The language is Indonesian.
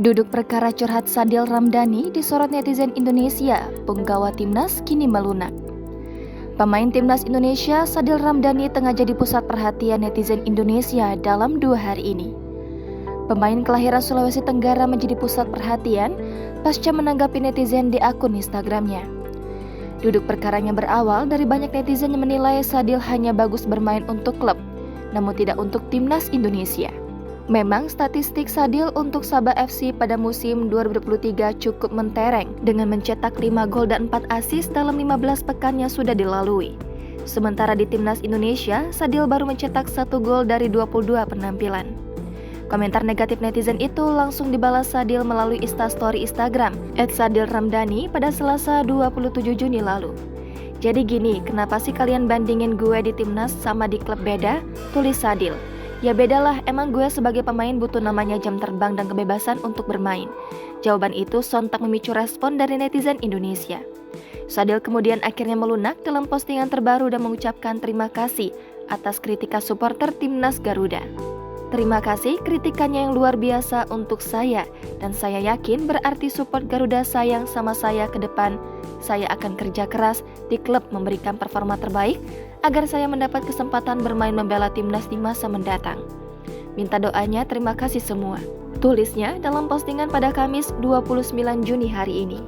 Duduk perkara curhat Sadil Ramdhani disorot netizen Indonesia, punggawa timnas kini melunak. Pemain timnas Indonesia Sadil Ramdhani tengah jadi pusat perhatian netizen Indonesia dalam 2 hari ini. Pemain kelahiran Sulawesi Tenggara menjadi pusat perhatian pasca menanggapi netizen di akun Instagramnya. Duduk perkaranya berawal dari banyak netizen yang menilai Sadil hanya bagus bermain untuk klub, namun tidak untuk timnas Indonesia. Memang statistik Sadil untuk Sabah FC pada musim 2023 cukup mentereng dengan mencetak 5 gol dan 4 assist dalam 15 pekan yang sudah dilalui. Sementara di timnas Indonesia, Sadil baru mencetak 1 gol dari 22 penampilan. Komentar negatif netizen itu langsung dibalas Sadil melalui instastory Instagram @sadilramdhani pada Selasa 27 Juni lalu. Jadi gini, kenapa sih kalian bandingin gue di timnas sama di klub beda? Tulis Sadil. Ya bedalah, emang gue sebagai pemain butuh namanya jam terbang dan kebebasan untuk bermain. Jawaban itu sontak memicu respon dari netizen Indonesia. Sadil kemudian akhirnya melunak dalam postingan terbaru dan mengucapkan terima kasih atas kritikan supporter timnas Garuda. Terima kasih kritikannya yang luar biasa untuk saya, dan saya yakin berarti support Garuda sayang sama saya ke depan. Saya akan kerja keras di klub memberikan performa terbaik agar saya mendapat kesempatan bermain membela timnas di masa mendatang. Minta doanya, terima kasih semua. Tulisnya dalam postingan pada Kamis 29 Juni hari ini.